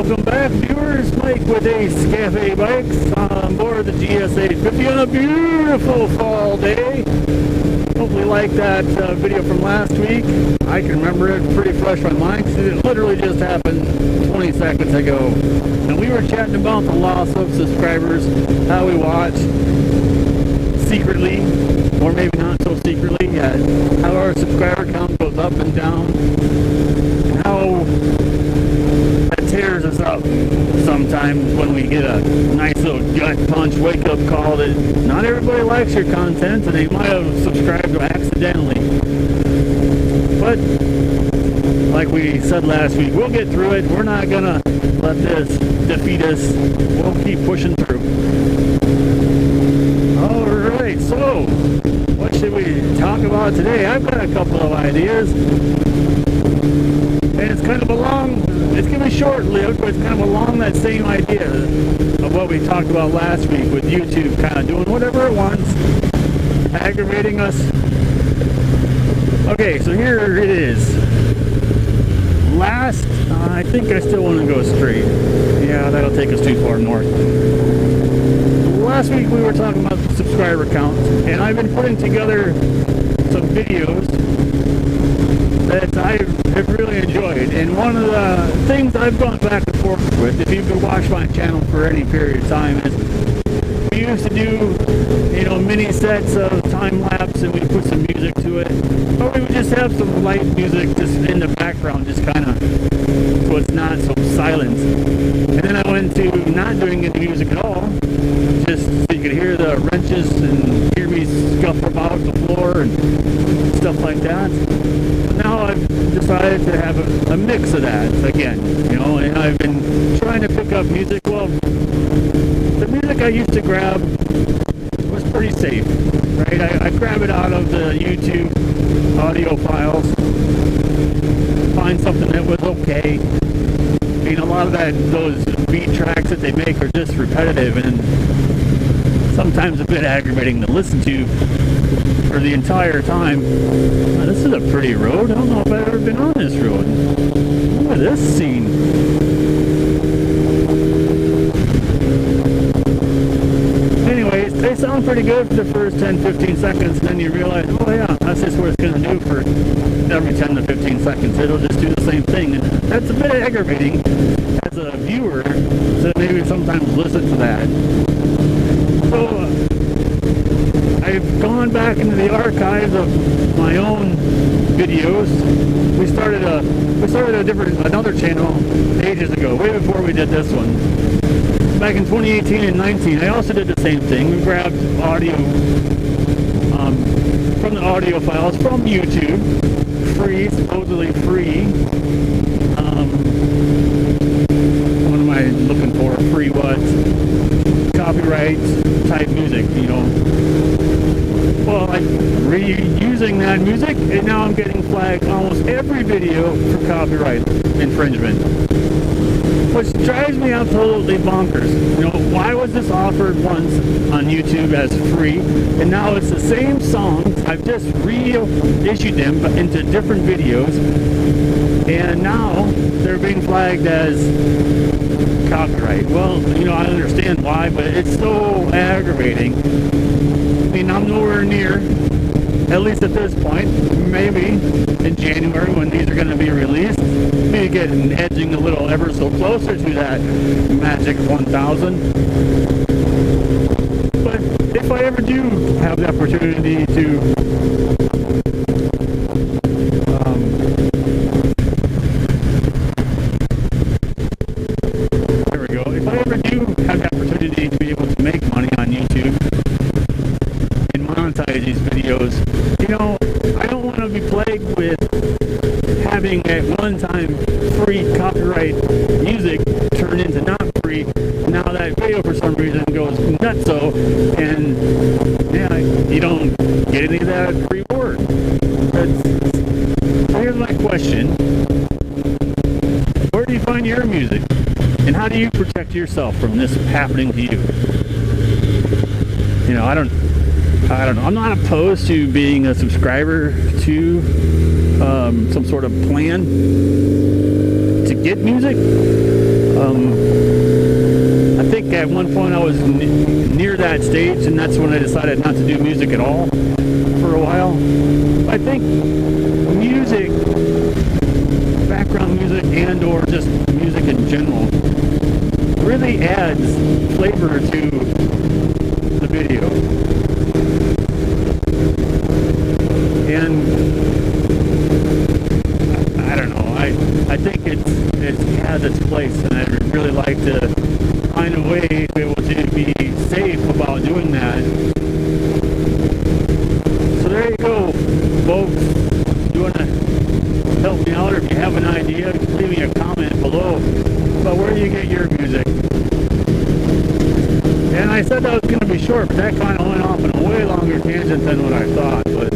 Welcome back, viewers. Mike with Ace Cafe Bikes on board the GS850 on a beautiful fall day. Hopefully you like that video from last week. I can remember it pretty fresh on my mind because it literally just happened 20 seconds ago. And we were chatting about the loss of subscribers, how we watch secretly, or maybe not so secretly, how our subscriber count goes up and down, and how that tears us up sometimes when we get a nice little gut punch wake up call that not everybody likes your content and they might have subscribed accidentally. But like we said last week, we'll get through it. We're not gonna let this defeat us. We'll keep pushing through. Alright, so what should we talk about today? I've got a couple of ideas. And it's kind of it's going to be short-lived, but it's kind of along that same idea of what we talked about last week with YouTube kind of doing whatever it wants, aggravating us. Okay, so here it is. I think I still want to go straight. Yeah, that'll take us too far north. Last week we were talking about the subscriber count, and I've been putting together some videos that I have really enjoyed. And one of the things I've gone back and forth with, if you could watch my channel for any period of time, is we used to do, mini sets of time lapse, and we put some music to it, or we would just have some light music just in the background, just kind of so it's not so silent. And then I went to not doing any music at all, just so you could hear the wrenches and hear me scuffle about the floor and stuff like that. Now I've decided to have a mix of that again, and I've been trying to pick up music. Well, the music I used to grab was pretty safe, right? I grab it out of the YouTube audio files, find something that was okay. I mean, a lot of those beat tracks that they make are just repetitive and sometimes a bit aggravating to listen to for the entire time. Now, this is a pretty road. I don't know if I've ever been on this road. Look at this scene. Anyways, they sound pretty good for the first 10-15 seconds, and then you realize, oh yeah, that's just what it's going to do for every 10 to 15 seconds. It'll just do the same thing, and that's a bit aggravating as a viewer to maybe sometimes listen to that. So I've gone back into the archives of my own videos. We started another channel ages ago, way before we did this one. Back in 2018 and 19, I also did the same thing. We grabbed audio from the audio files from YouTube, free, supposedly free. What am I looking for? Free what? Copyright type music, Well, I'm reusing that music, and now I'm getting flagged almost every video for copyright infringement, which drives me absolutely bonkers. Why was this offered once on YouTube as free, and now it's the same songs? I've just reissued them into different videos, and now they're being flagged as copyright. Well, I understand why, but it's so aggravating. I mean, I'm nowhere near, at least at this point, maybe in January when these are going to be released, maybe getting edging a little ever so closer to that magic 1,000. But if I ever do have the opportunity to if I ever do have the opportunity to be able to make money on YouTube and monetize these videos, I don't want to be plagued with having at one time free copyright music turn into not free. Now that video for some reason goes nutso, and you don't get any of that reward. So here's my question: where do you find your music? And how do you protect yourself from this happening to you? I don't know. I'm not opposed to being a subscriber to some sort of plan to get music. I think at one point I was near that stage, and that's when I decided not to do music at all for a while. I think music, background music and or just music in general, really adds flavor to the video. And I don't know, I think it has its place, and I'd really like to find a way to be able to be safe about doing that. So there you go, folks. If you want to help me out, or if you have an idea, leave me a comment below about where you get your music. And I said that was going to be short, but that kind of went off on a way longer tangent than what I thought. But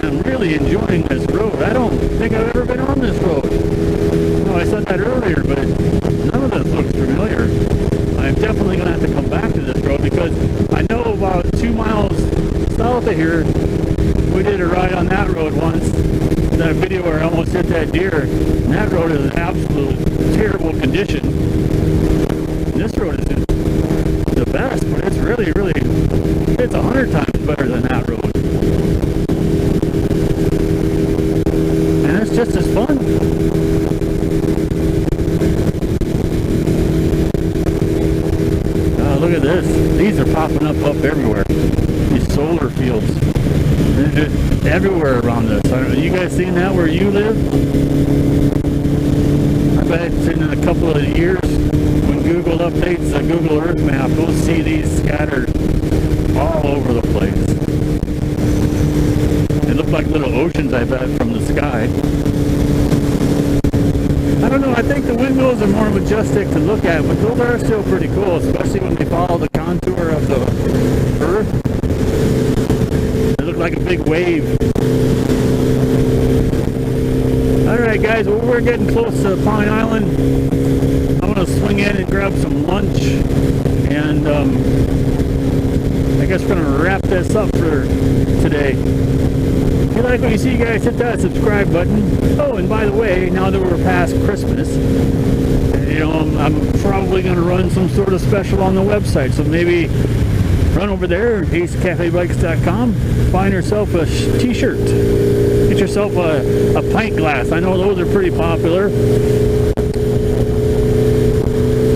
I'm really enjoying this road. I don't think I've ever been on this road. No, I said that earlier, but none of this looks familiar. I'm definitely going to have to come back to this road, because I know about 2 miles south of here, we did a ride on that road once. That video where I almost hit that deer. And that road is in absolute terrible condition. And this road is the best, but it's really, it's 100 times better than that road. And it's just as fun. Look at this. These are popping up everywhere. These solar fields. They're just everywhere around us. You guys seen that where you live? I bet in a couple of years, when Google updates the Google Earth map, we'll see these scattered all over the place. They look like little oceans, I bet, from the sky. I don't know, I think the windmills are more majestic to look at, but those are still pretty cool, especially when they follow the contour of the Earth. They look like a big wave. Alright guys, well, we're getting close to Pine Island. I'm going to swing in and grab some lunch, and I guess we're going to wrap this up for today. If you like what you see, guys, hit that subscribe button. Oh, and by the way, now that we're past Christmas, you know, I'm probably going to run some sort of special on the website, so maybe run over there, acecafebikes.com, find yourself a t-shirt, get yourself a pint glass. I know those are pretty popular.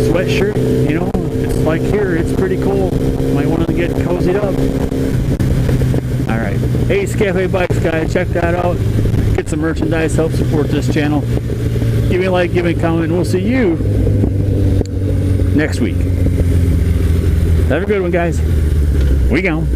Sweatshirt, you know, it's like here, it's pretty cool. Might want to get cozied up. Alright, Ace Cafe Bikes, guys, check that out. Get some merchandise, help support this channel. Give me a like, give me a comment, and we'll see you next week. Have a good one, guys. We gone.